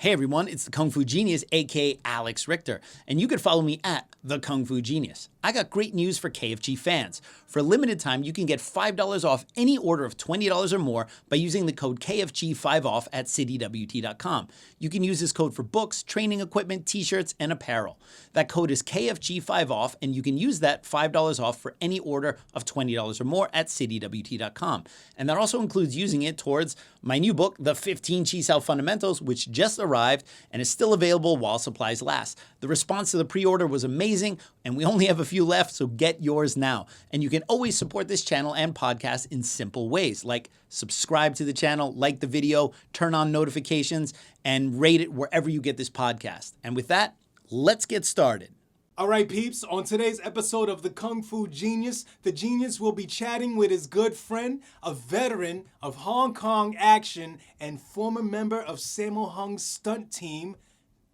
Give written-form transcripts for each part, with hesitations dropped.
Hey everyone, it's the Kung Fu Genius, aka Alex Richter, and you can follow me at the Kung Fu Genius. I got great news for KFG fans. For a limited time, you can get $5 off any order of $20 or more by using the code KFG5OFF at citywt.com. You can use this code for books, training equipment, t-shirts, and apparel. That code is KFG5OFF, and you can use that $5 off for any order of $20 or more at citywt.com. And that also includes using it towards my new book, The 15 Chee Fundamentals, which just arrived and is still available while supplies last. The response to the pre-order was amazing, and we only have a few left, so get yours now. And you can always support this channel and podcast in simple ways, like subscribe to the channel, like the video, turn on notifications, and rate it wherever you get this podcast. And with that, let's get started. All right, peeps, on today's episode of the Kung Fu Genius, the genius will be chatting with his good friend, a veteran of Hong Kong action and former member of Sammo Hung's stunt team,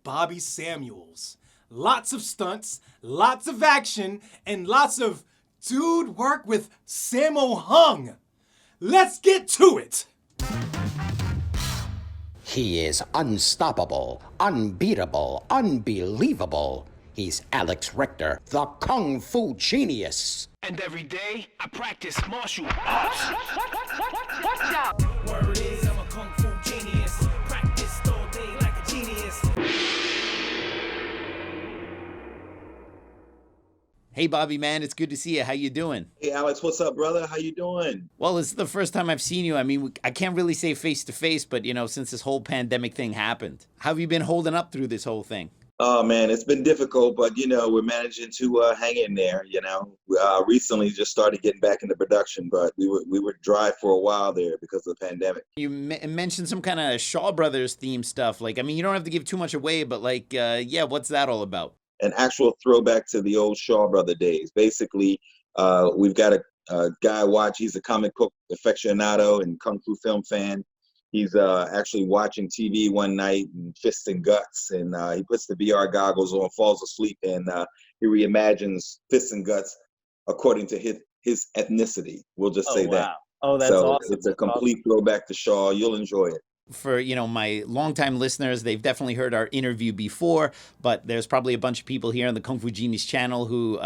Bobby Samuels. Lots of stunts, lots of action, and lots of dude work with Sammo Hung. Let's get to it. He is unstoppable, unbeatable, unbelievable. He's Alex Richter, the Kung Fu Genius. And every day, I practice martial arts. Watch out! Word is, I'm a Kung Fu genius. Practice all day like a genius. Hey Bobby, man, it's good to see you. How you doing? Hey Alex, what's up, brother? How you doing? Well, this is the first time I've seen you. I mean, I can't really say face to face, but since this whole pandemic thing happened, how have you been holding up through this whole thing? Oh man, it's been difficult, but we're managing to hang in there. Recently just started getting back into production, but we were dry for a while there because of the pandemic. You mentioned some kind of Shaw Brothers theme stuff. You don't have to give too much away, but what's that all about? An actual throwback to the old Shaw Brother days. Basically, we've got a guy he's a comic book aficionado and Kung Fu film fan. He's actually watching TV one night and Fists and Guts, and he puts the VR goggles on, falls asleep, and he reimagines Fists and Guts according to his ethnicity. We'll just say that. Oh, that's awesome. It's a complete throwback to Shaw. You'll enjoy it. For my longtime listeners, they've definitely heard our interview before, but there's probably a bunch of people here on the Kung Fu Genius channel who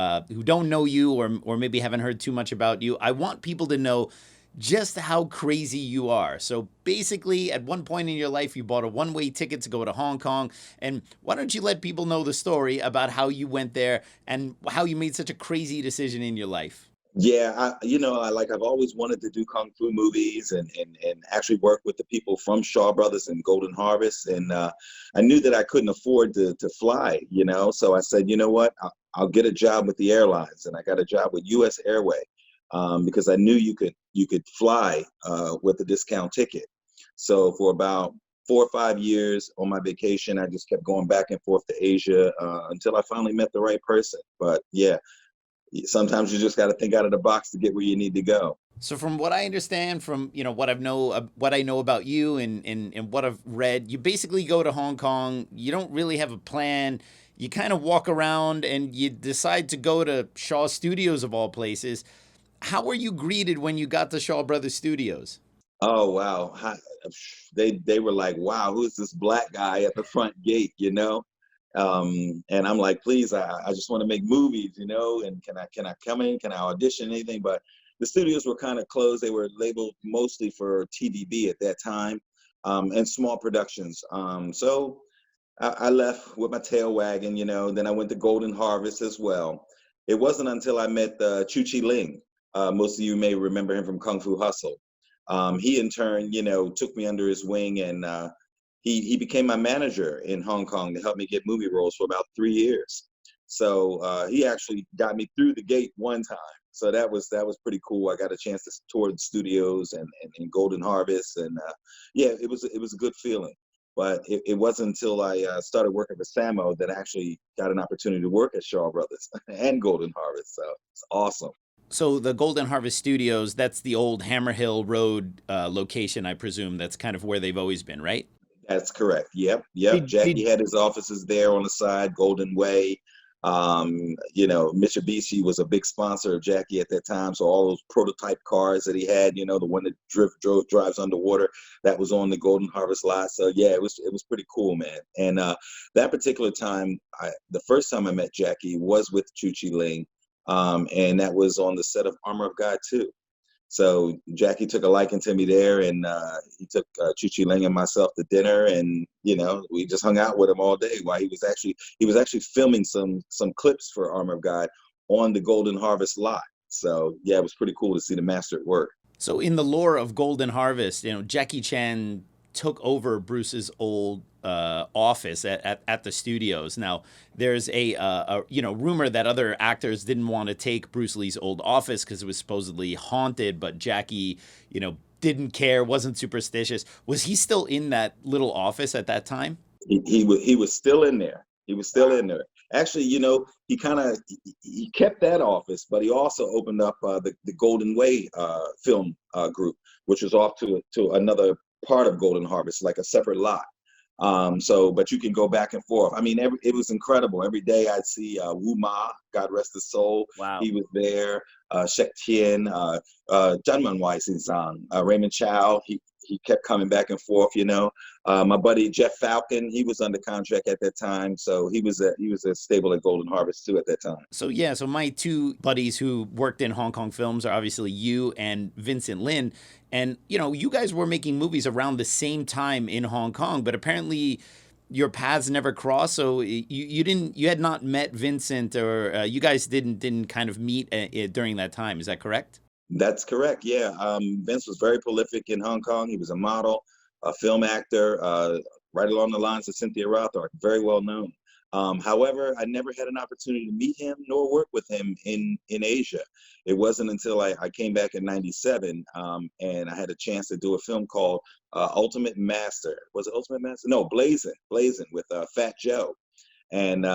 don't know you or maybe haven't heard too much about you. I want people to know just how crazy you are. So basically, at one point in your life, you bought a one-way ticket to go to Hong Kong. And why don't you let people know the story about how you went there and how you made such a crazy decision in your life? Yeah, I've always wanted to do Kung Fu movies and actually work with the people from Shaw Brothers and Golden Harvest. And I knew that I couldn't afford to fly, so I said, you know what, I'll get a job with the airlines. And I got a job with US Airway. Because I knew you could fly with a discount ticket. So for about 4 or 5 years on my vacation, I just kept going back and forth to Asia until I finally met the right person. But yeah, sometimes you just got to think out of the box to get where you need to go. So from what I understand, from what I know about you and what I've read, you basically go to Hong Kong. You don't really have a plan. You kind of walk around and you decide to go to Shaw Studios of all places. How were you greeted when you got to Shaw Brothers Studios? Oh, wow. They were like, wow, who's this black guy at the front gate, And I'm like, please, I just want to make movies, and can I come in? Can I audition anything? But the studios were kind of closed. They were labeled mostly for TVB at that time and small productions. So I left with my tail wagging, Then I went to Golden Harvest as well. It wasn't until I met Ling. Most of you may remember him from Kung Fu Hustle. He in turn, took me under his wing, and he became my manager in Hong Kong to help me get movie roles for about 3 years. So he actually got me through the gate one time. So that was pretty cool. I got a chance to tour the studios and Golden Harvest, and it was a good feeling. But it wasn't until I started working for Sammo that I actually got an opportunity to work at Shaw Brothers and Golden Harvest. So it's awesome. So the Golden Harvest Studios, that's the old Hammer Hill Road location, I presume. That's kind of where they've always been, right? That's correct. Yep. Jackie had his offices there on the side, Golden Way. Mitsubishi was a big sponsor of Jackie at that time. So all those prototype cars that he had, the one that drives underwater, that was on the Golden Harvest lot. So yeah, it was pretty cool, man. And that particular time, the first time I met Jackie was with Chee Ling, and that was on the set of Armor of God 2. So Jackie took a liking to me there, and he took Chee Ling and myself to dinner, and we just hung out with him all day while he was actually filming some clips for Armor of God on the Golden Harvest lot. So yeah, it was pretty cool to see the master at work. So in the lore of Golden Harvest, Jackie Chan took over Bruce's old office at the studios. Now, there's a rumor that other actors didn't want to take Bruce Lee's old office because it was supposedly haunted, but Jackie, didn't care, wasn't superstitious. Was he still in that little office at that time? He was still in there. He was still in there. Actually, he kept that office, but he also opened up the Golden Way film group, which was off to another part of Golden Harvest, like a separate lot. But you can go back and forth. I mean, it was incredible. Every day I'd see Wu Ma, God rest his soul. Wow. He was there. Shek Tien, Zhanman Wai Xin Raymond Chow. He kept coming back and forth. My buddy Jeff Falcon, he was under contract at that time, so he was a stable at Golden Harvest too at that time. So my two buddies who worked in Hong Kong films are obviously you and Vincent Lin. And, you guys were making movies around the same time in Hong Kong, but apparently your paths never crossed. So you had not met Vincent, or you guys didn't kind of meet during that time. Is that correct? That's correct. Yeah. Vince was very prolific in Hong Kong. He was a model, a film actor, right along the lines of Cynthia Rothrock, very well known. However, I never had an opportunity to meet him nor work with him in Asia. It wasn't until I came back in '97 and I had a chance to do a film called Ultimate Master. Was it Ultimate Master? No, Blazing with Fat Joe. And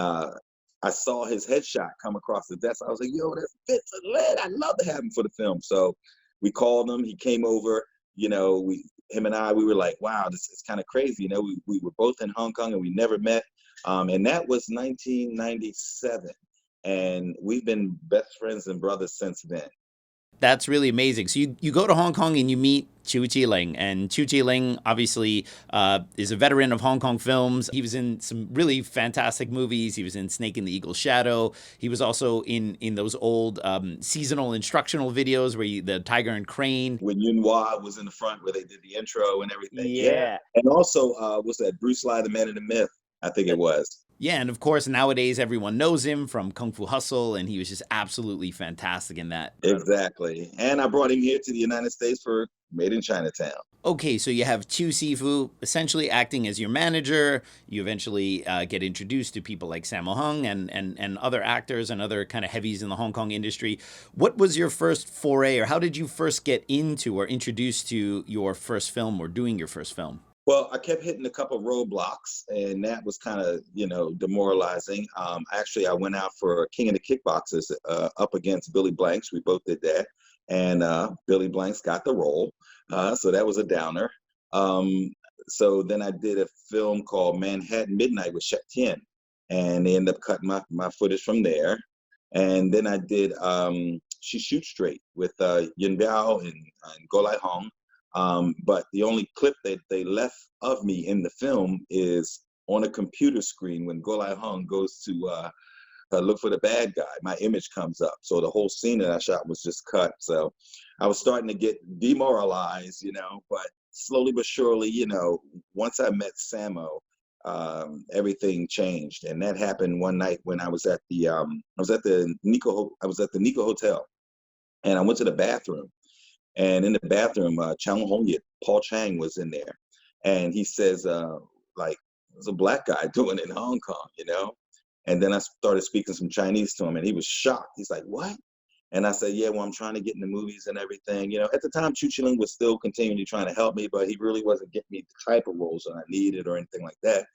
I saw his headshot come across the desk. I was like, yo, that's Vincent Lin. I'd love to have him for the film. So we called him. He came over. Him and I, we were like, wow, this is kind of crazy. We were both in Hong Kong and we never met. And that was 1997. And we've been best friends and brothers since then. That's really amazing. So you go to Hong Kong and you meet Chee Ling. And Chee Ling obviously is a veteran of Hong Kong films. He was in some really fantastic movies. He was in Snake in the Eagle's Shadow. He was also in those old seasonal instructional videos where the Tiger and Crane. When Yun Hua was in the front where they did the intro and everything. Yeah. And also, what's that? Bruce Lee, the Man in the Myth, I think it was. Yeah, and of course, nowadays, everyone knows him from Kung Fu Hustle, and he was just absolutely fantastic in that. Exactly. And I brought him here to the United States for Made in Chinatown. Okay, so you have Chu Sifu essentially acting as your manager. You eventually get introduced to people like Sammo Hung and other actors and other kind of heavies in the Hong Kong industry. What was your first foray, or how did you first get into or introduced to your first film or doing your first film? Well, I kept hitting a couple roadblocks, and that was kind of, demoralizing. Actually, I went out for King of the Kickboxers up against Billy Blanks. We both did that, and Billy Blanks got the role, so that was a downer. So then I did a film called Manhattan Midnight with Shek Tien, and they ended up cutting my footage from there. And then I did She Shoots Straight with Yin Biao and Go Lai Hong. But the only clip that they left of me in the film is on a computer screen when Go Lai Hong goes to look for the bad guy. My image comes up. So the whole scene that I shot was just cut. So I was starting to get demoralized, but slowly but surely, once I met Sammo, everything changed. And that happened one night when I was at the Nico Hotel, and I went to the bathroom. And in the bathroom, Paul Chang was in there. And he says, there's a black guy doing it in Hong Kong, And then I started speaking some Chinese to him, and he was shocked. He's like, what? And I said, yeah, well, I'm trying to get in the movies and everything. At the time, Chee Ling was still continually trying to help me, but he really wasn't getting me the type of roles that I needed or anything like that.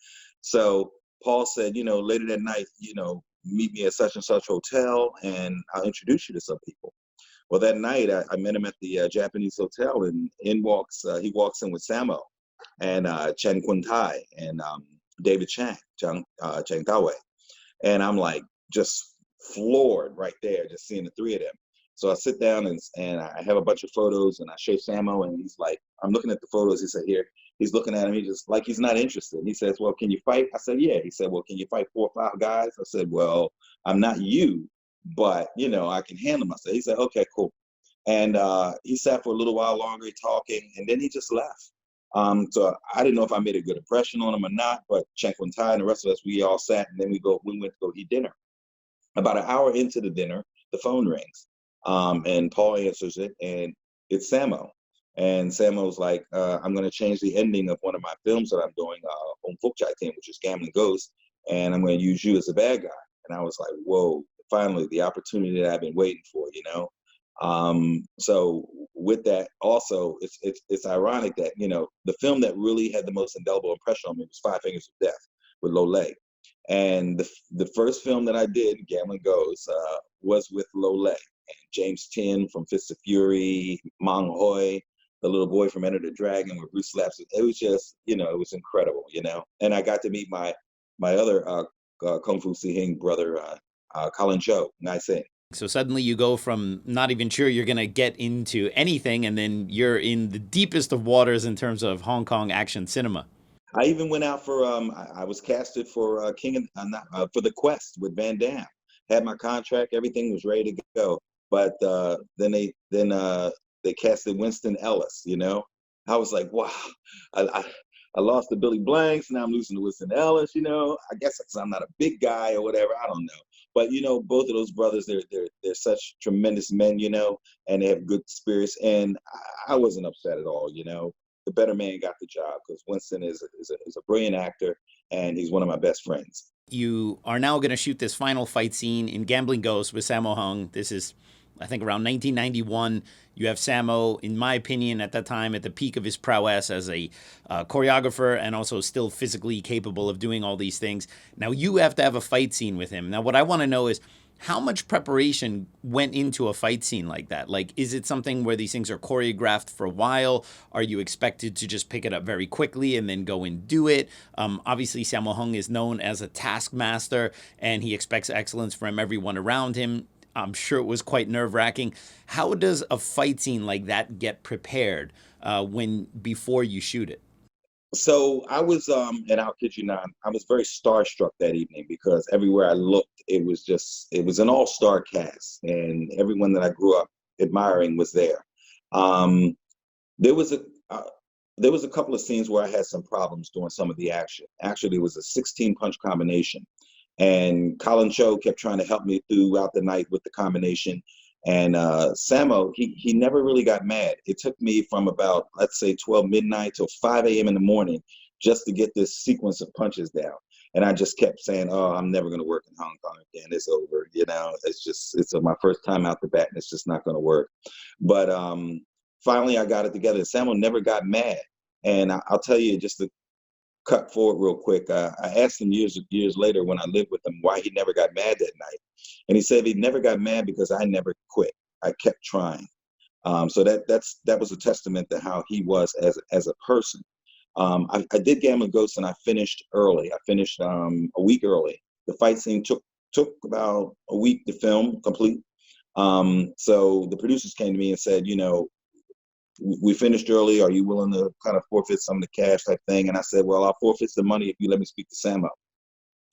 So Paul said, later that night, meet me at such and such hotel, and I'll introduce you to some people. Well, that night I met him at the Japanese hotel, and he walks in with Sammo and Chen Kun Tai and David Chang Taowei. And I'm like, just floored right there, just seeing the three of them. So I sit down and I have a bunch of photos and I show Sammo and he's like, I'm looking at the photos. He said, here, he's looking at him. He just like, he's not interested. He says, well, can you fight? I said, yeah. He said, well, can you fight 4 or 5 guys? I said, well, I'm not you, but you know, I can handle myself. He said, okay, cool. And he sat for a little while longer talking and then he just left. So I didn't know if I made a good impression on him or not, but Chenkwintai and the rest of us, we all sat and then we went to go eat dinner. About an hour into the dinner, the phone rings. And Paul answers it, and it's Sammo. And Sammo's like, I'm going to change the ending of one of my films that I'm doing, which is Gambling Ghost, and I'm going to use you as a bad guy. And I was like, whoa, finally, the opportunity that I've been waiting for, you know? So with that, also, it's ironic that, you know, the film that really had the most indelible impression on me was Five Fingers of Death with Lo Le. And the first film that I did, Gambling Ghost, was with Lo Le. And James Tien from Fists of Fury, Mang Hoi, the little boy from Enter the Dragon with Bruce Slaps. It was just, you know, it was incredible, you know. And I got to meet my other Kung Fu Sihing brother, Colin Cho, Ison. So suddenly you go from not even sure you're going to get into anything, and then you're in the deepest of waters in terms of Hong Kong action cinema. I even went out for, I was casted for for The Quest with Van Damme. Had my contract, everything was ready to go. But then they casted Winston Ellis, you know. I was like, wow, I lost to Billy Blanks, now I'm losing to Winston Ellis, you know. I guess because I'm not a big guy or whatever, I don't know. But you know, both of those brothers, they're such tremendous men, you know, and they have good spirits. And I wasn't upset at all, you know. The better man got the job because Winston is a brilliant actor and he's one of my best friends. You are now going to shoot this final fight scene in Gambling Ghost with Sammo Hung. This is, I think, around 1991. You have Sammo, in my opinion, at that time, at the peak of his prowess as a choreographer and also still physically capable of doing all these things. Now, you have to have a fight scene with him. Now, what I want to know is, how much preparation went into a fight scene like that? Like, is it something where these things are choreographed for a while? Are you expected to just pick it up very quickly and then go and do it? Obviously, Sammo Hung is known as a taskmaster, and he expects excellence from everyone around him. I'm sure it was quite nerve-wracking. How does a fight scene like that get prepared before you shoot it? So I was, and I'll kid you not, I was very starstruck that evening because everywhere I looked, it was an all-star cast, and everyone that I grew up admiring was there. There was a couple of scenes where I had some problems doing some of the action. Actually, it was a 16-punch combination, and Colin Cho kept trying to help me throughout the night with the combination. And Sammo, he never really got mad. It took me from about, let's say, 12 midnight till 5 a.m. in the morning just to get this sequence of punches down. And I just kept saying, oh, I'm never going to work in Hong Kong again. It's over. You know, it's my first time out the bat, and it's just not going to work. But finally, I got it together. Sammo never got mad. And I'll tell you, just to cut forward real quick, I asked him years later when I lived with him why he never got mad that night. And he said he never got mad because I never quit. I kept trying. So that was a testament to how he was as a person. I did Gambling Ghost and I finished early. I finished a week early. The fight scene took about a week to film complete. So the producers came to me and said, you know, we finished early. Are you willing to kind of forfeit some of the cash type thing? And I said, well, I'll forfeit the money if you let me speak to Sammo.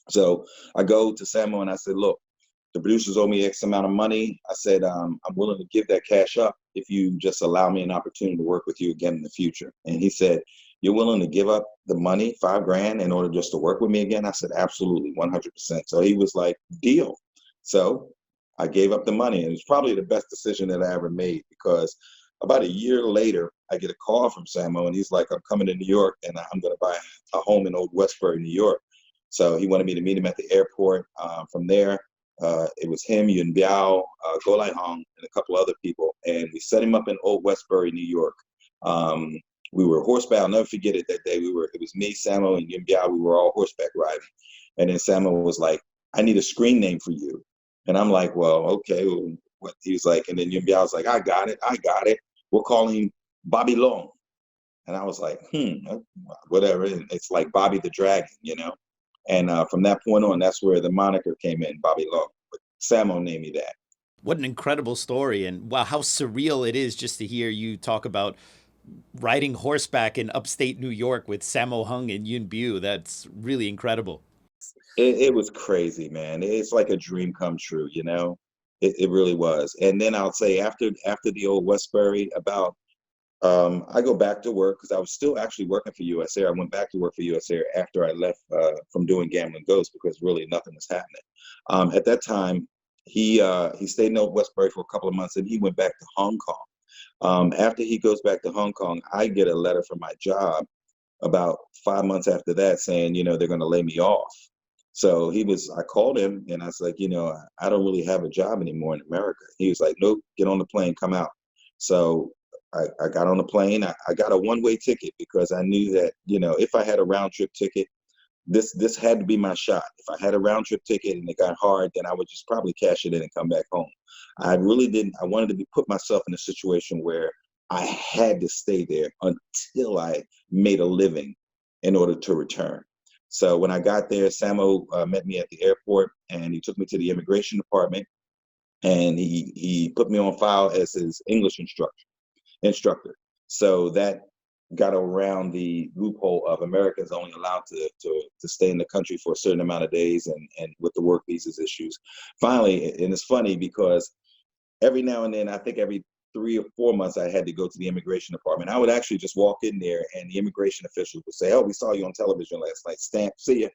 So I go to Sammo and I said, look, the producers owe me X amount of money. I said, I'm willing to give that cash up if you just allow me an opportunity to work with you again in the future. And he said, you're willing to give up the money, $5,000, in order just to work with me again? I said, absolutely, 100%. So he was like, deal. So I gave up the money, and it was probably the best decision that I ever made, because about a year later, I get a call from Sammo, and he's like, I'm coming to New York, and I'm going to buy a home in Old Westbury, New York. So he wanted me to meet him at the airport. From there, it was him, Yun Biao, Go Lai Hong, and a couple other people, and we set him up in Old Westbury, New York. We were horseback. I'll never forget it that day. It was me, Sammo, and Yun Biao. We were all horseback riding. And then Sammo was like, I need a screen name for you. And I'm like, well, okay. Well, what? He was like, and then Yun Biao was like, I got it. We'll call him Bobby Long. And I was like, whatever. And it's like Bobby the Dragon, you know? And from that point on, that's where the moniker came in, Bobby Law. But Sammo named me that. What an incredible story. And wow, how surreal it is just to hear you talk about riding horseback in upstate New York with Sammo Hung and Yun Bu. That's really incredible. It was crazy, man. It's like a dream come true, you know? It really was. And then I'll say after the old Westbury, about I go back to work because I was still actually working for US Air. I went back to work for US Air after I left from doing Gambling Ghost because really nothing was happening. At that time, he stayed in Old Westbury for a couple of months and he went back to Hong Kong. After he goes back to Hong Kong, I get a letter from my job about 5 months after that saying, you know, they're going to lay me off. So I called him and I was like, you know, I don't really have a job anymore in America. He was like, nope, get on the plane, come out. So I got on the plane. I got a one-way ticket because I knew that, you know, if I had a round trip ticket, this had to be my shot. If I had a round trip ticket and it got hard, then I would just probably cash it in and come back home. I wanted to put myself in a situation where I had to stay there until I made a living in order to return. So when I got there, Sammo met me at the airport and he took me to the immigration department and he put me on file as his English instructor. So that got around the loophole of Americans only allowed to stay in the country for a certain amount of days and with the work visas issues. Finally, and it's funny because every now and then, I think every 3 or 4 months, I had to go to the immigration department. I would actually just walk in there and the immigration officials would say, oh, we saw you on television last night. Stamp, see you.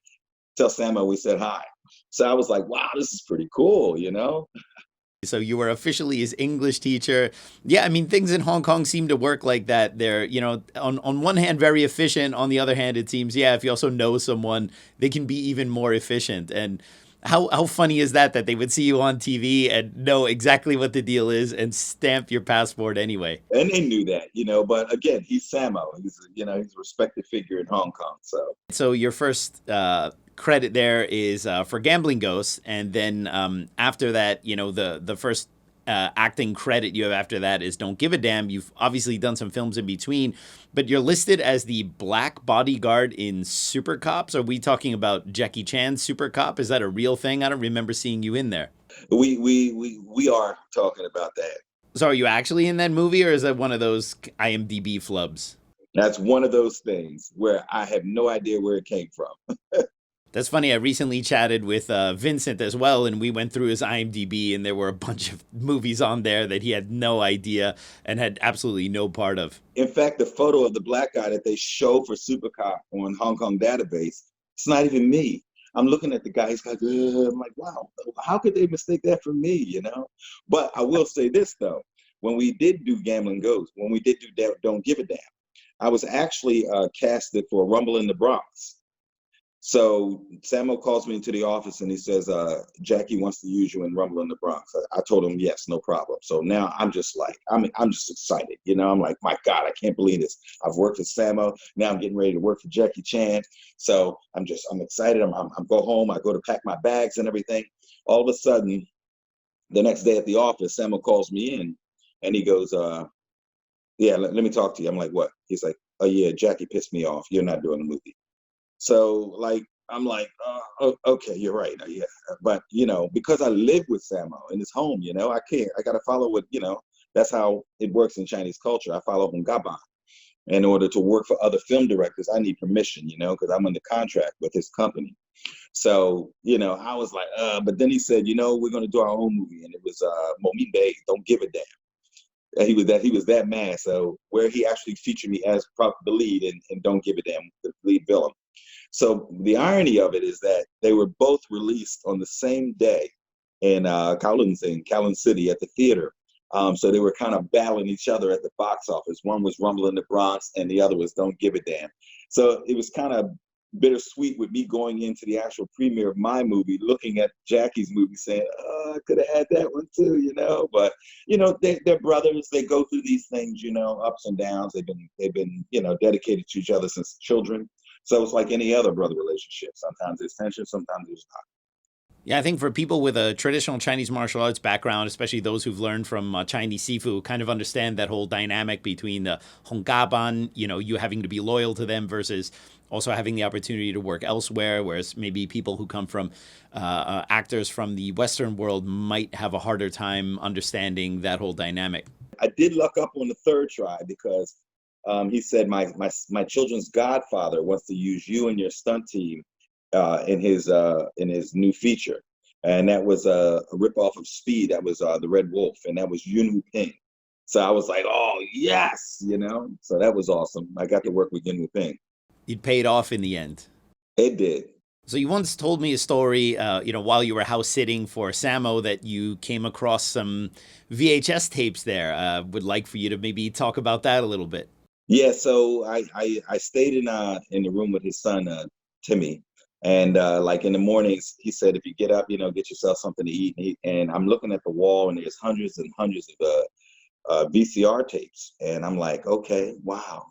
Tell Sammo we said hi. So I was like, wow, this is pretty cool, you know? So you were officially his English teacher. Yeah, I mean, things in Hong Kong seem to work like that. They're, you know, on one hand, very efficient. On the other hand, it seems, yeah, if you also know someone, they can be even more efficient. And how funny is that they would see you on TV and know exactly what the deal is and stamp your passport anyway? And they knew that, you know, but again, he's Sammo. He's a respected figure in Hong Kong. So your first credit there is for Gambling Ghosts, and then after that, you know, the first acting credit you have after that is Don't Give a Damn. You've obviously done some films in between, but you're listed as the black bodyguard in Super Cops. Are we talking about Jackie Chan's Super Cop? Is that a real thing? I don't remember seeing you in there. We are talking about that. So are you actually in that movie, or is that one of those IMDb flubs? That's one of those things where I have no idea where it came from. That's funny. I recently chatted with Vincent as well, and we went through his IMDb, and there were a bunch of movies on there that he had no idea and had absolutely no part of. In fact, the photo of the black guy that they show for Super Cop on Hong Kong database, it's not even me. I'm looking at the guy, he's like, I'm like, wow, how could they mistake that for me, you know? But I will say this, though. When we did do Gambling Ghost, when we did do Don't Give a Damn, I was actually casted for Rumble in the Bronx. So Sammo calls me into the office and he says, Jackie wants to use you in Rumble in the Bronx. I told him, yes, no problem. So now I'm just like, I'm just excited. You know, I'm like, my God, I can't believe this. I've worked with Sammo. Now I'm getting ready to work for Jackie Chan. So I'm excited. I'm go home. I go to pack my bags and everything. All of a sudden, the next day at the office, Sammo calls me in and he goes, yeah, let me talk to you. I'm like, what? He's like, oh yeah, Jackie pissed me off. You're not doing the movie. So like, I'm like, okay, you're right. Yeah. But, you know, because I live with Sammo in his home, you know, I got to follow what, you know, that's how it works in Chinese culture. I follow Hung Gaban. In order to work for other film directors, I need permission, you know, because I'm under contract with his company. So, you know, I was like, but then he said, you know, we're going to do our own movie. And it was Mo Min Bae, Don't Give a Damn. And he was that man. So where he actually featured me as the lead in Don't Give a Damn, the lead villain. So the irony of it is that they were both released on the same day in Kowloon City at the theater. So they were kind of battling each other at the box office. One was Rumble in the Bronx and the other was Don't Give a Damn. So it was kind of bittersweet with me going into the actual premiere of my movie, looking at Jackie's movie saying, I could have had that one too, you know, but you know, they're brothers. They go through these things, you know, ups and downs. They've been, you know, dedicated to each other since children. So it's like any other brother relationship. Sometimes there's tension, sometimes there's not. Yeah, I think for people with a traditional Chinese martial arts background, especially those who've learned from Chinese Sifu, kind of understand that whole dynamic between the Hung Gaban, you know, you having to be loyal to them versus also having the opportunity to work elsewhere, whereas maybe people who come from actors from the Western world might have a harder time understanding that whole dynamic. I did luck up on the third try because he said my children's godfather wants to use you and your stunt team in his new feature, and that was a ripoff of Speed. That was the Red Wolf, and that was Yun Woo Ping. So I was like, oh yes, So that was awesome. I got to work with Yun Woo Ping. It paid off in the end. It did. So you once told me a story, while you were house sitting for Sammo, that you came across some VHS tapes there. Would like for you to maybe talk about that a little bit. Yeah, so I stayed in the room with his son Timmy, and like in the mornings, he said, if you get up, get yourself something to eat. And I'm looking at the wall, and there's hundreds and hundreds of VCR tapes, and I'm like, okay, wow.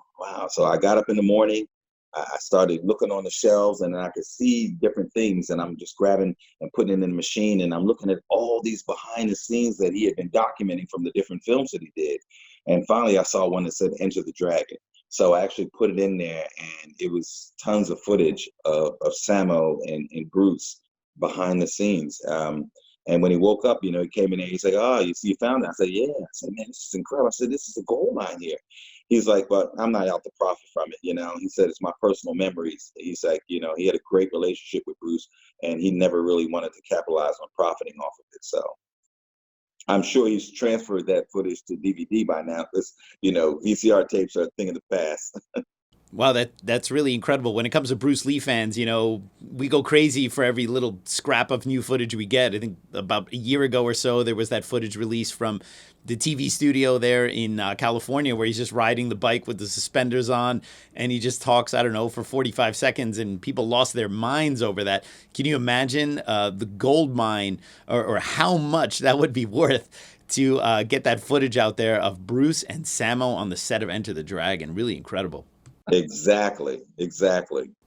So I got up in the morning. I started looking on the shelves, and I could see different things, and I'm just grabbing and putting it in the machine, and I'm looking at all these behind the scenes that he had been documenting from the different films that he did. And finally, I saw one that said Enter the Dragon. So I actually put it in there, and it was tons of footage of Sammo and Bruce behind the scenes. And when he woke up, he came in there, he's like, oh, you found it? I said, yeah. I said, man, this is incredible. I said, this is a gold mine here. He's like, but I'm not out to profit from it, He said, it's my personal memories. He's like, he had a great relationship with Bruce, and he never really wanted to capitalize on profiting off of it. So I'm sure he's transferred that footage to DVD by now because, VCR tapes are a thing of the past. Wow, that's really incredible. When it comes to Bruce Lee fans, we go crazy for every little scrap of new footage we get. I think about a year ago or so, there was that footage released from the TV studio there in California where he's just riding the bike with the suspenders on, and he just talks, for 45 seconds, and people lost their minds over that. Can you imagine the gold mine or how much that would be worth to get that footage out there of Bruce and Sammo on the set of Enter the Dragon? Really incredible. Exactly.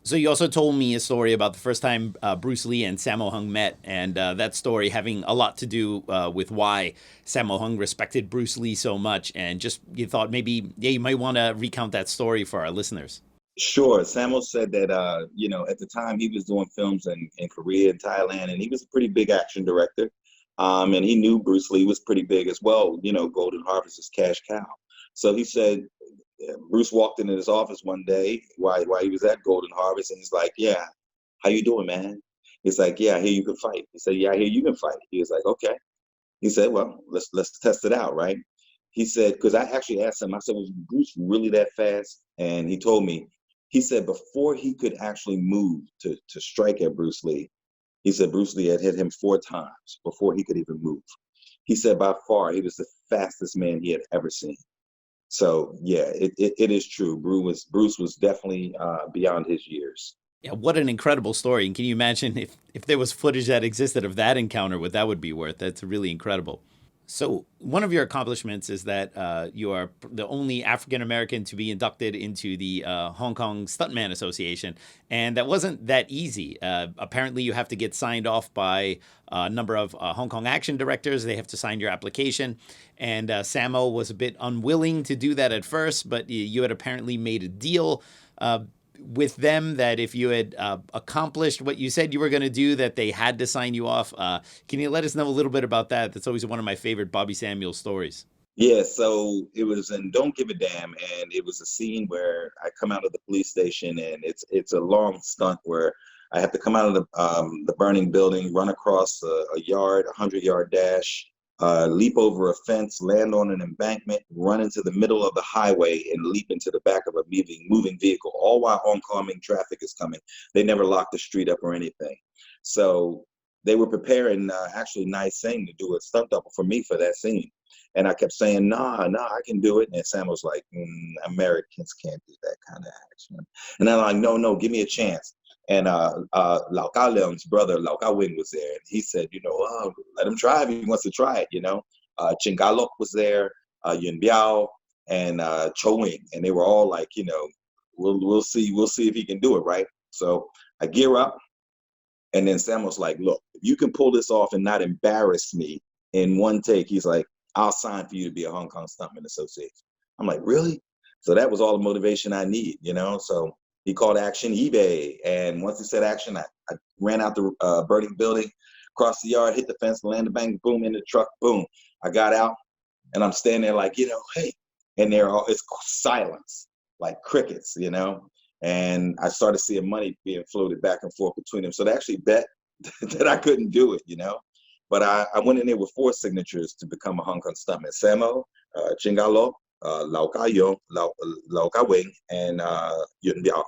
So you also told me a story about the first time Bruce Lee and Sammo Hung met, and that story having a lot to do with why Sammo Hung respected Bruce Lee so much, and just you thought maybe, you might want to recount that story for our listeners. Sure. Sammo said that, at the time he was doing films in Korea and Thailand, and he was a pretty big action director, and he knew Bruce Lee was pretty big as well, Golden Harvest is cash cow. So he said, Bruce walked into his office one day while he was at Golden Harvest, and he's like, yeah, how you doing, man? He's like, yeah, I hear you can fight. He said, yeah, I hear you can fight. He was like, okay. He said, well, let's test it out, right? He said, because I actually asked him, I said, was Bruce really that fast? And he told me, he said before he could actually move to strike at Bruce Lee, he said Bruce Lee had hit him 4 times before he could even move. He said by far he was the fastest man he had ever seen. So yeah, it is true. Bruce was definitely beyond his years. Yeah, what an incredible story. And can you imagine if there was footage that existed of that encounter, what that would be worth? That's really incredible. So one of your accomplishments is that you are the only African-American to be inducted into the Hong Kong Stuntman Association. And that wasn't that easy. Apparently, you have to get signed off by a number of Hong Kong action directors. They have to sign your application. And Sammo was a bit unwilling to do that at first, but you had apparently made a deal with them that if you had accomplished what you said you were going to do, that they had to sign you off. Can you let us know a little bit about that? That's always one of my favorite Bobby Samuel stories. Yeah, so it was in Don't Give a Damn, and it was a scene where I come out of the police station, and it's a long stunt where I have to come out of the burning building, run across a yard, 100-yard dash, leap over a fence, land on an embankment, run into the middle of the highway, and leap into the back of a moving vehicle, all while oncoming traffic is coming. They never locked the street up or anything. So they were preparing actually Nice Singh to do a stunt double for me for that scene. And I kept saying, nah, I can do it. And Sam was like, Americans can't do that kind of action. And I'm like, no, give me a chance. And Lao Ka Wing's brother, Lao Ka Wing, was there. And he said, let him try if he wants to try it, Chin was there, Yun Biao, and Cho Wing. And they were all like, we'll see if he can do it, right? So I gear up. And then Sam was like, look, if you can pull this off and not embarrass me in one take, he's like, I'll sign for you to be a Hong Kong Stuntman Association. I'm like, really? So that was all the motivation I need, So He called action eBay. And once he said action, I ran out the burning building, crossed the yard, hit the fence, landed, bang, boom, in the truck, boom. I got out and I'm standing there like, hey. And it's silence, like crickets, And I started seeing money being floated back and forth between them. So they actually bet that I couldn't do it, But I went in there with 4 signatures to become a Hong Kong stuntman. Sammo, Chingalo, Lao Ka Wing, and Yun Biao.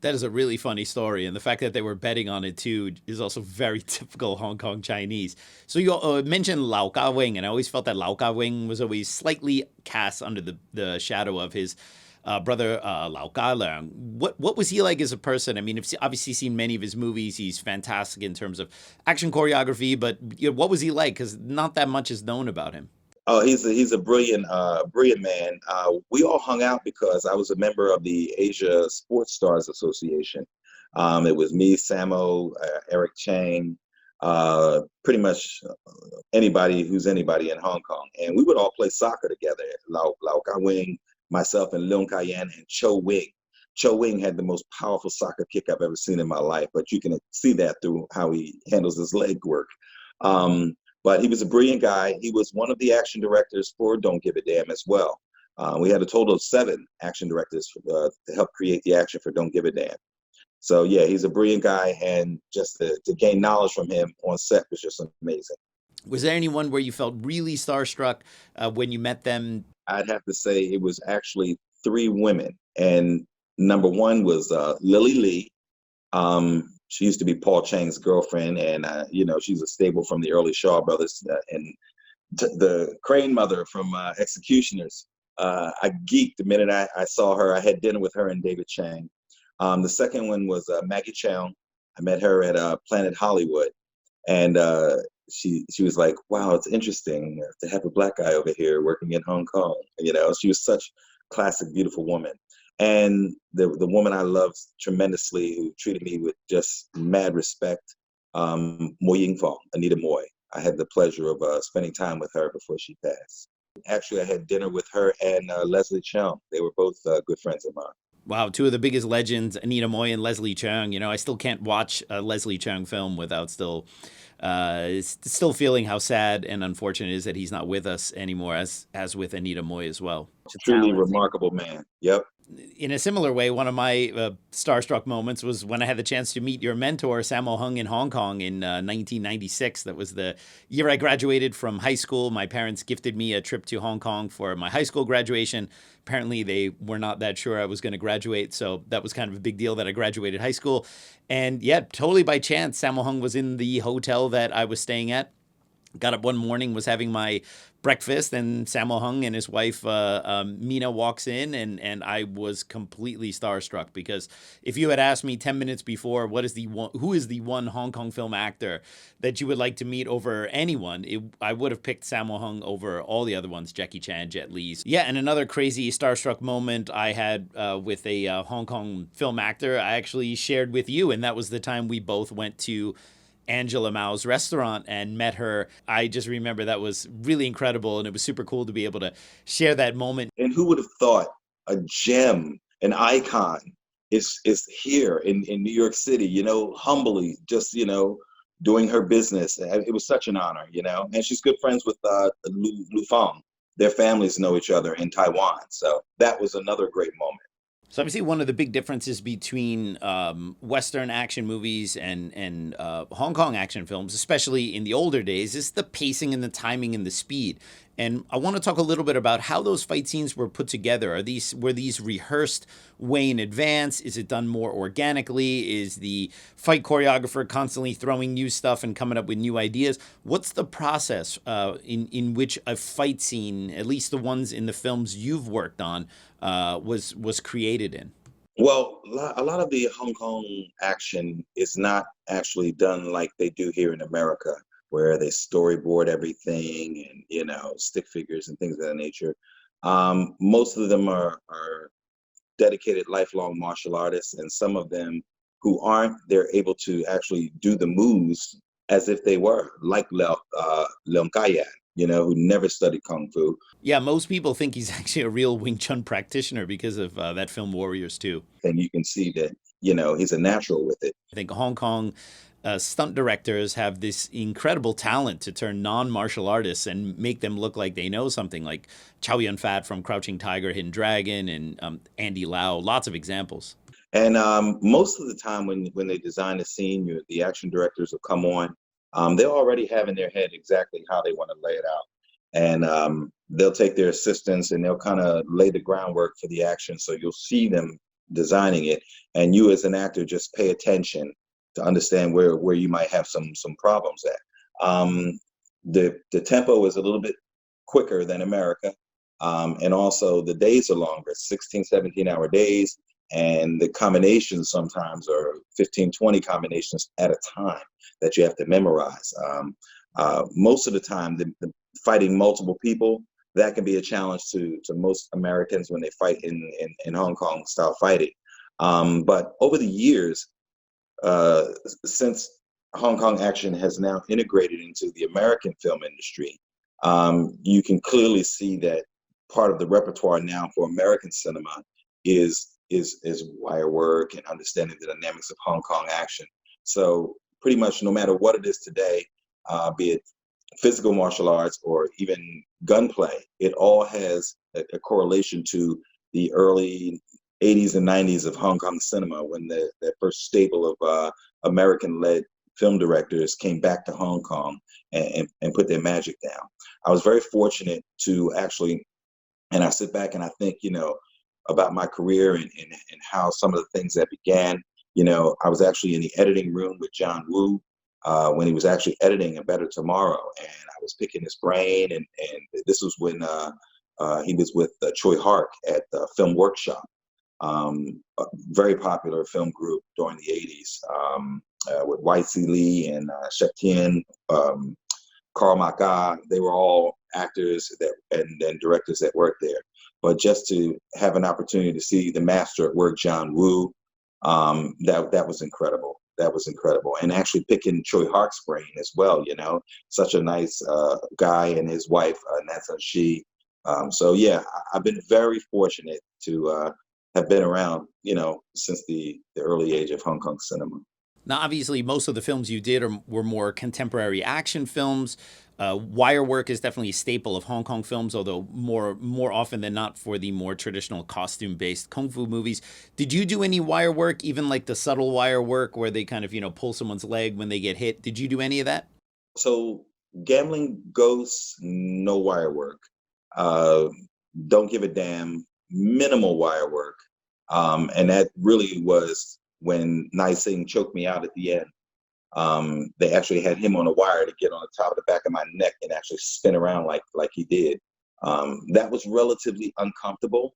That is a really funny story, and the fact that they were betting on it too is also very typical Hong Kong Chinese. So you mentioned Lao Ka Wing, and I always felt that Lao Ka Wing was always slightly cast under the shadow of his brother Lao Ka Leung. What was he like as a person? I mean, I've obviously seen many of his movies. He's fantastic in terms of action choreography, but what was he like? Because not that much is known about him. Oh, he's a brilliant man. We all hung out because I was a member of the Asia Sports Stars Association. It was me, Sammo, Eric Chang, pretty much anybody who's anybody in Hong Kong, and we would all play soccer together. Lao Ka Wing, myself, and Ling and Cho Wing. Cho Wing had the most powerful soccer kick I've ever seen in my life, but you can see that through how he handles his leg work. But he was a brilliant guy. He was one of the action directors for Don't Give a Damn as well. We had a total of 7 action directors to help create the action for Don't Give a Damn. So yeah, he's a brilliant guy, and just to gain knowledge from him on set was just amazing. Was there anyone where you felt really starstruck when you met them? I'd have to say it was actually 3 women, and number 1 was Lily Lee. She used to be Paul Chang's girlfriend, and she's a stable from the early Shaw Brothers, and the Crane mother from Executioners. I geeked the minute I saw her. I had dinner with her and David Chang. The second one was Maggie Chow. I met her at Planet Hollywood, and she was like, "Wow, it's interesting to have a black guy over here working in Hong Kong." She was such a classic, beautiful woman. And the woman I loved tremendously, who treated me with just mad respect, Mo Ying Fong, Anita Moy. I had the pleasure of spending time with her before she passed. Actually, I had dinner with her and Leslie Cheung. They were both good friends of mine. Wow, 2 of the biggest legends, Anita Moy and Leslie Cheung. I still can't watch a Leslie Cheung film without still feeling how sad and unfortunate it is that he's not with us anymore, as with Anita Moy as well. Truly remarkable man. Yep. In a similar way, one of my starstruck moments was when I had the chance to meet your mentor, Sammo Hung, in Hong Kong in 1996. That was the year I graduated from high school. My parents gifted me a trip to Hong Kong for my high school graduation. Apparently, they were not that sure I was going to graduate, so that was kind of a big deal that I graduated high school. And yeah, totally by chance, Sammo Hung was in the hotel that I was staying at. Got up one morning, was having my breakfast, and Sammo Hung and his wife Mina walks in, and I was completely starstruck, because if you had asked me 10 minutes before who is the one Hong Kong film actor that you would like to meet over anyone, I would have picked Sammo Hung over all the other ones, Jackie Chan, Jet Li. Yeah, and another crazy starstruck moment I had with a Hong Kong film actor I actually shared with you, and that was the time we both went to Angela Mao's restaurant and met her. I just remember that was really incredible, and it was super cool to be able to share that moment. And who would have thought a gem, an icon is here in New York City, humbly just, doing her business. It was such an honor, and she's good friends with Lu Fong. Their families know each other in Taiwan. So that was another great moment. So obviously one of the big differences between Western action movies and Hong Kong action films, especially in the older days, is the pacing and the timing and the speed. And I want to talk a little bit about how those fight scenes were put together. Were these rehearsed way in advance? Is it done more organically? Is the fight choreographer constantly throwing new stuff and coming up with new ideas? What's the process in which a fight scene, at least the ones in the films you've worked on, was created in? Well, a lot of the Hong Kong action is not actually done like they do here in America, where they storyboard everything and, stick figures and things of that nature. Most of them are dedicated lifelong martial artists, and some of them who aren't, they're able to actually do the moves as if they were, like Leung Ka Yan. who never studied Kung Fu. Yeah, most people think he's actually a real Wing Chun practitioner because of that film Warriors 2. And you can see that, he's a natural with it. I think Hong Kong stunt directors have this incredible talent to turn non-martial artists and make them look like they know something, like Chow Yun-fat from Crouching Tiger, Hidden Dragon, and Andy Lau, lots of examples. And most of the time when they design a scene, the action directors will come on. They'll already have in their head exactly how they want to lay it out. And they'll take their assistants and they'll kind of lay the groundwork for the action. So you'll see them designing it. And you as an actor just pay attention to understand where you might have some problems at. The tempo is a little bit quicker than America. And also the days are longer, 16, 17-hour days. And the combinations sometimes are 15, 20 combinations at a time that you have to memorize. Most of the time, the fighting multiple people, that can be a challenge to most Americans when they fight in Hong Kong style fighting. But over the years, since Hong Kong action has now integrated into the American film industry, you can clearly see that part of the repertoire now for American cinema is wire work and understanding the dynamics of Hong Kong action. So pretty much no matter what it is today, be it physical martial arts or even gunplay, it all has a correlation to the early 80s and 90s of Hong Kong cinema, when that first stable of American-led film directors came back to Hong Kong and put their magic down. I was very fortunate to actually, and I sit back and I think, about my career and how some of the things that began. I was actually in the editing room with John Woo when he was actually editing A Better Tomorrow, and I was picking his brain, and this was when he was with Choi Hark at Film Workshop, a very popular film group during the 80s, with Y.C. Lee and Shek Tien, Carl Maka. They were all actors and directors that worked there. But just to have an opportunity to see the master at work, John Woo, that was incredible. That was incredible. And actually picking Choi Hark's brain as well, such a nice guy, and his wife, Nathan Chee. So yeah, I've been very fortunate to have been around, since the early age of Hong Kong cinema. Now, obviously, most of the films you did were more contemporary action films. Wire work is definitely a staple of Hong Kong films, although more often than not for the more traditional costume-based kung fu movies. Did you do any wire work, even like the subtle wire work where they kind of, pull someone's leg when they get hit? Did you do any of that? So Gambling Ghosts, no wire work. Don't Give a Damn, minimal wire work. And that really was when Ison choked me out at the end. They actually had him on a wire to get on the top of the back of my neck and actually spin around like he did. That was relatively uncomfortable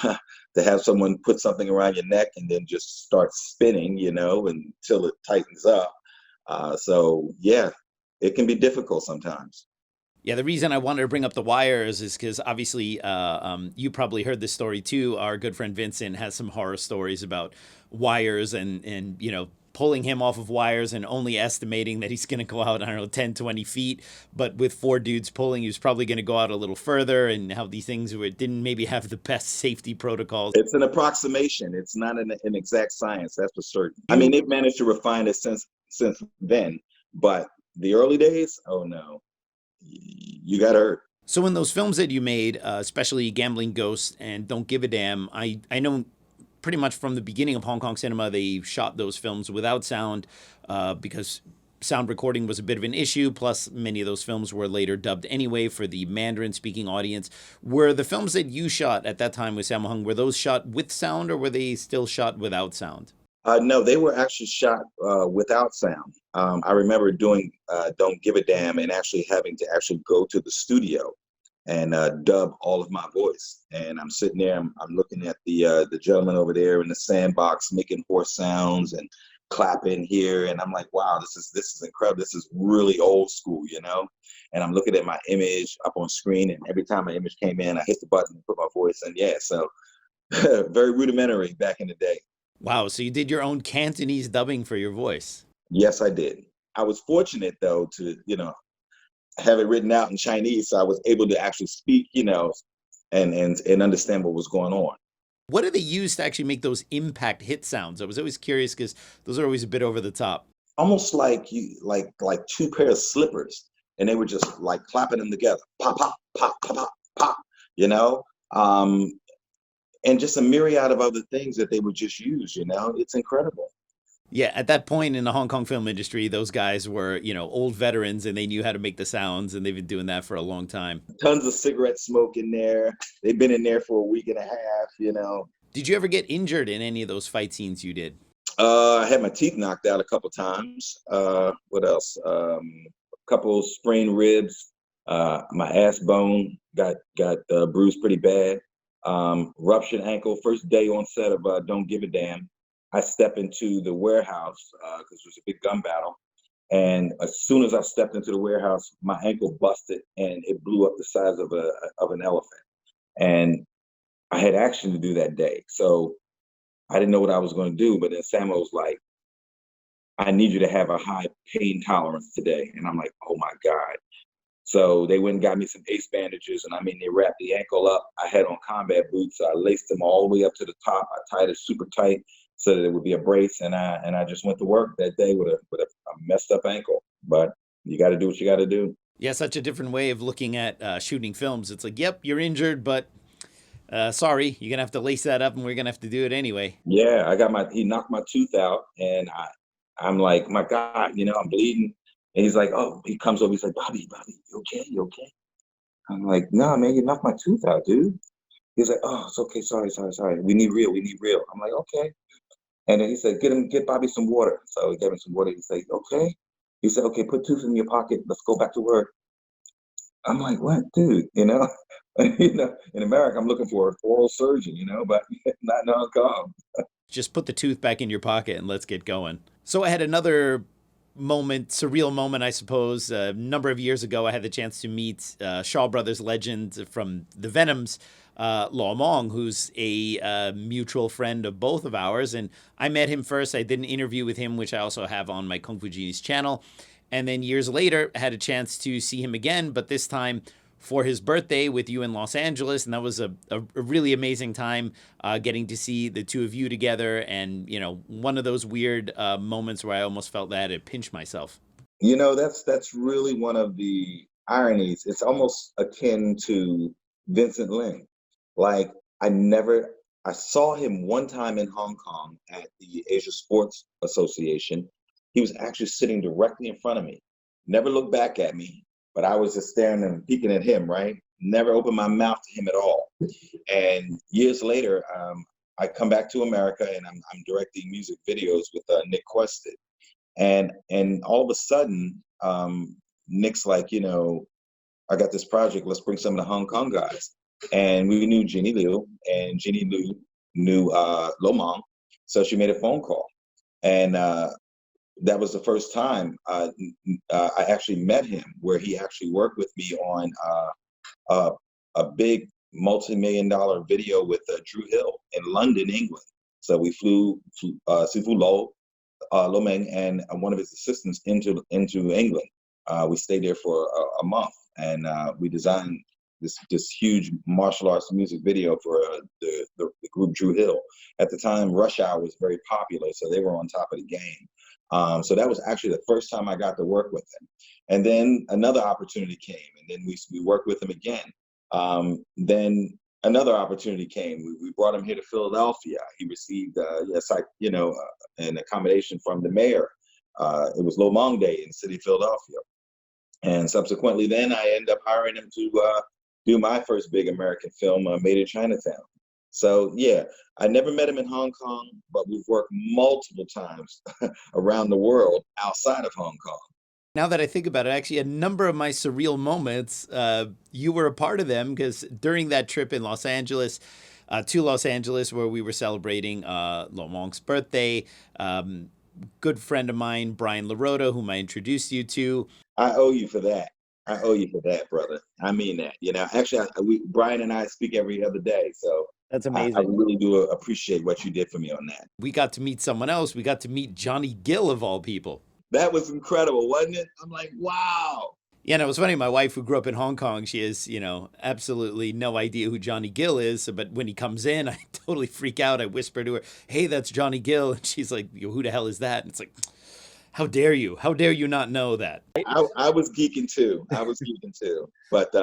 to have someone put something around your neck and then just start spinning, until it tightens up. So yeah, it can be difficult sometimes. Yeah, the reason I wanted to bring up the wires is because obviously you probably heard this story too. Our good friend Vincent has some horror stories about wires and pulling him off of wires and only estimating that he's going to go out, 10, 20 feet. But with 4 dudes pulling, he was probably going to go out a little further, and how these things didn't maybe have the best safety protocols. It's an approximation. It's not an exact science, that's for certain. I mean, they've managed to refine it since then, but the early days, oh no. You got hurt. So in those films that you made, especially Gambling Ghost and Don't Give a Damn, I know pretty much from the beginning of Hong Kong cinema, they shot those films without sound because sound recording was a bit of an issue. Plus, many of those films were later dubbed anyway for the Mandarin-speaking audience. Were the films that you shot at that time with Sammo Hung, were those shot with sound or were they still shot without sound? No, they were actually shot without sound. I remember doing Don't Give a Damn and actually having to actually go to the studio and dub all of my voice. And I'm sitting there, I'm looking at the gentleman over there in the sandbox making horse sounds and clapping here. And I'm like, wow, this is incredible. This is really old school, And I'm looking at my image up on screen, and every time my image came in, I hit the button and put my voice in. Yeah, so very rudimentary back in the day. Wow, so you did your own Cantonese dubbing for your voice. Yes, I did. I was fortunate, though, to, have it written out in Chinese, so I was able to actually speak, and understand what was going on. What do they use to actually make those impact hit sounds? I was always curious because those are always a bit over the top. Almost like like two pair of slippers, and they were just like clapping them together, pop, pop, pop, pop, pop, pop, you know, and just a myriad of other things that they would just use. It's incredible. Yeah, at that point in the Hong Kong film industry, those guys were, old veterans and they knew how to make the sounds and they've been doing that for a long time. Tons of cigarette smoke in there. They've been in there for a week and a half. Did you ever get injured in any of those fight scenes you did? I had my teeth knocked out a couple times. What else? A couple sprained ribs. My ass bone got bruised pretty bad. Ruptured ankle. First day on set of Don't Give a Damn. I step into the warehouse because there was a big gun battle. And as soon as I stepped into the warehouse, my ankle busted and it blew up the size of an elephant. And I had action to do that day. So I didn't know what I was going to do. But then Sammo was like, I need you to have a high pain tolerance today. And I'm like, oh my God. So they went and got me some ace bandages. And they wrapped the ankle up. I had on combat boots. So I laced them all the way up to the top. I tied it super tight so that it would be a brace, and I just went to work that day with a messed up ankle. But you got to do what you got to do. Yeah, such a different way of looking at shooting films. It's like, yep, you're injured, but sorry, you're gonna have to lace that up, and we're gonna have to do it anyway. Yeah, he knocked my tooth out, and I'm like, my God, I'm bleeding. And he's like, oh, he comes over, he's like, Bobby, you okay? You okay? I'm like, no, man, you knocked my tooth out, dude. He's like, oh, it's okay, sorry. We need real. I'm like, okay. And then he said, get Bobby some water. So he gave him some water. He said, okay. He said, okay, put tooth in your pocket. Let's go back to work. I'm like, what, dude? In America, I'm looking for an oral surgeon, but not in Hong Kong. Just put the tooth back in your pocket and let's get going. So I had another surreal moment, I suppose. A number of years ago, I had the chance to meet Shaw Brothers legend from the Venoms, Lao Mong, who's a mutual friend of both of ours. And I met him first. I did an interview with him, which I also have on my Kung Fu Genius channel. And then years later, I had a chance to see him again, but this time for his birthday with you in Los Angeles. And that was a really amazing time getting to see the two of you together. And, one of those weird moments where I almost felt that I had to pinch myself. That's really one of the ironies. It's almost akin to Vincent Ling. Like, I saw him one time in Hong Kong at the Asia Sports Association. He was actually sitting directly in front of me. Never looked back at me, but I was just staring and peeking at him, right? Never opened my mouth to him at all. And years later, I come back to America and I'm directing music videos with Nick Quested. And all of a sudden, Nick's like, I got this project, let's bring some of the Hong Kong guys. And we knew Jeannie Liu, and Jeannie Liu knew Lo Mong. So she made a phone call. And that was the first time I actually met him, where he actually worked with me on a big multi-million-dollar video with Drew Hill in London, England. So we flew Sifu Lo Meng and one of his assistants into England. We stayed there for a month, and we designed this huge martial arts music video for the group Drew Hill. At the time, Rush Hour was very popular, so they were on top of the game. So that was actually the first time I got to work with him. And then another opportunity came, and then we worked with him again. Then another opportunity came. We brought him here to Philadelphia. He received, an accommodation from the mayor. It was Lo Mong Day in the city of Philadelphia. And subsequently, then I ended up hiring him to do my first big American film, Made in Chinatown. So yeah, I never met him in Hong Kong, but we've worked multiple times around the world outside of Hong Kong. Now that I think about it, actually, a number of my surreal moments, you were a part of them, because during that trip in Los Angeles, to Los Angeles, where we were celebrating Lo Mong's birthday, good friend of mine, Brian LaRota, whom I introduced you to. I owe you for that. I owe you for that, brother. I mean that. Actually, Brian and I speak every other day, so that's amazing. I really do appreciate what you did for me on that. We got to meet someone else. We got to meet Johnny Gill, of all people. That was incredible, wasn't it? I'm like, wow. Yeah, no, it was funny. My wife, who grew up in Hong Kong, she has, absolutely no idea who Johnny Gill is. But when he comes in, I totally freak out. I whisper to her, "Hey, that's Johnny Gill." And she's like, "Who the hell is that?" And it's like, how dare you? How dare you not know that? I was geeking too. But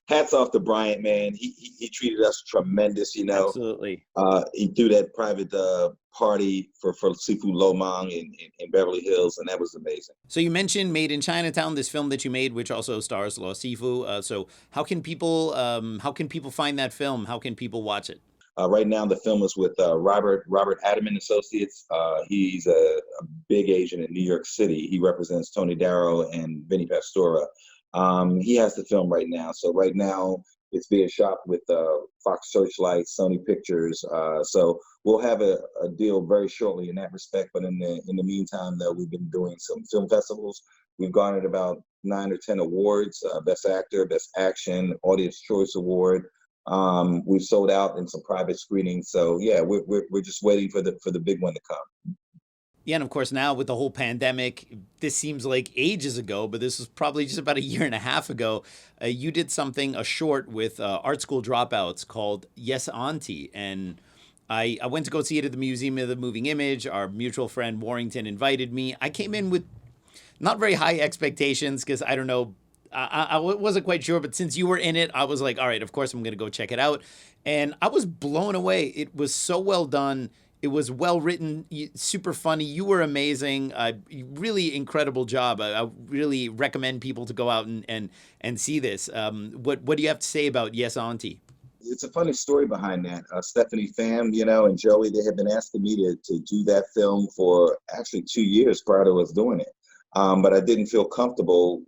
hats off to Bryant, man. He treated us tremendous, Absolutely. He threw that private party for Seafood Lo Mang in Beverly Hills, and that was amazing. So you mentioned Made in Chinatown, this film that you made, which also stars Lo Sifu. So how can people find that film? How can people watch it? Right now, the film is with Robert Adamant Associates. He's a big agent in New York City. He represents Tony Darrow and Vinny Pastora. He has the film right now. So right now, it's being shot with Fox Searchlight, Sony Pictures. So we'll have a deal very shortly in that respect. But in the meantime, though, we've been doing some film festivals. We've garnered about 9 or 10 awards: Best Actor, Best Action, Audience Choice Award. We've sold out in some private screenings. So yeah, we're just waiting for the big one to come. Yeah, and of course now with the whole pandemic, this seems like ages ago, but this was probably just about a year and a half ago. You did a short with art school dropouts called Yes Auntie, and I went to go see it at the Museum of the Moving Image. Our mutual friend Warrington invited me. I came in with not very high expectations because I don't know, I wasn't quite sure, but since you were in it, I was like, all right, of course I'm going to go check it out. And I was blown away. It was so well done. It was well written, super funny. You were amazing. Really incredible job. I really recommend people to go out and see this. What do you have to say about Yes Auntie? It's a funny story behind that. Stephanie Pham, and Joey, they have been asking me to do that film for actually 2 years prior to us doing it. But I didn't feel comfortable,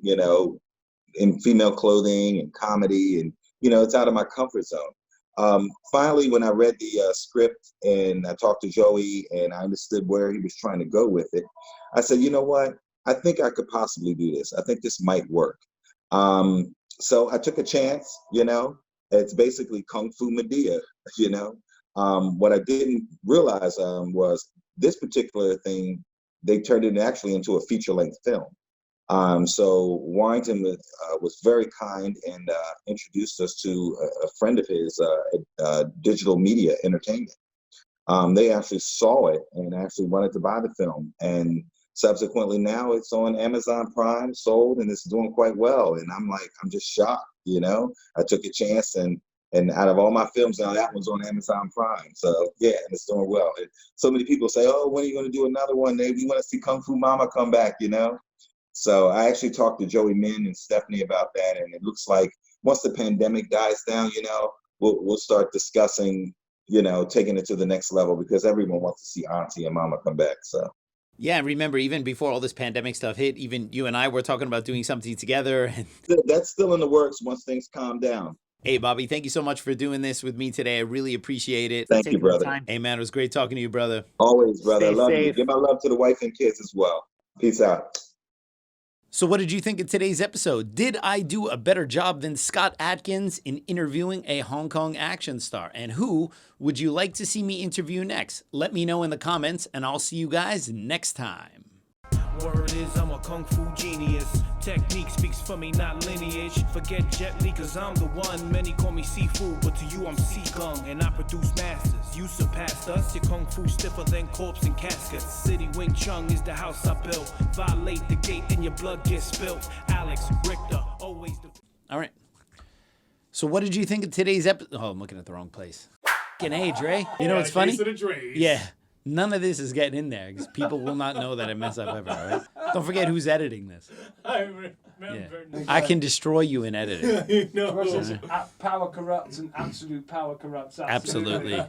in female clothing and comedy, and it's out of my comfort zone. Finally, when I read the script and I talked to Joey and I understood where he was trying to go with it, I said, you know what? I think I could possibly do this. I think this might work. So I took a chance. It's basically Kung Fu Medea. What I didn't realize was this particular thing, they turned it actually into a feature-length film. So Warrington was very kind and introduced us to a friend of his, Digital Media Entertainment. They actually saw it and actually wanted to buy the film. And subsequently now it's on Amazon Prime, sold, and it's doing quite well. And I'm just shocked, I took a chance and out of all my films now, that one's on Amazon Prime. So yeah, and it's doing well. And so many people say, oh, when are you going to do another one? We want to see Kung Fu Mama come back, So I actually talked to Joey Min and Stephanie about that, and it looks like once the pandemic dies down, we'll start discussing, taking it to the next level, because everyone wants to see Auntie and Mama come back. So yeah, remember, even before all this pandemic stuff hit, even you and I were talking about doing something together. That's still in the works once things calm down. Hey, Bobby, thank you so much for doing this with me today. I really appreciate it. Thank you, brother. Hey, man, it was great talking to you, brother. Always, brother. I love safe. you. Give my love to the wife and kids as well. Peace out. So what did you think of today's episode? Did I do a better job than Scott Adkins in interviewing a Hong Kong action star? And who would you like to see me interview next? Let me know in the comments, and I'll see you guys next time. Word is I'm a kung fu genius. Technique speaks for me, not lineage. Forget Jet Li, cause I'm the one. Many call me seafood, but to you I'm sea gung. And I produce masters. You surpassed us. Your kung fu stiffer than corpse and caskets. City Wing Chun is the house I built. Violate the gate and your blood gets spilt. Alex Richter, always the... All right. So what did you think of today's episode? Oh, I'm looking at the wrong place. Hey, Dre. You know what's funny? Yeah. None of this is getting in there because people will not know that I mess up ever, all right? Don't forget who's editing this. I remember. Yeah. I can destroy you in editing. No. Power corrupts and absolute power corrupts. Absolutely.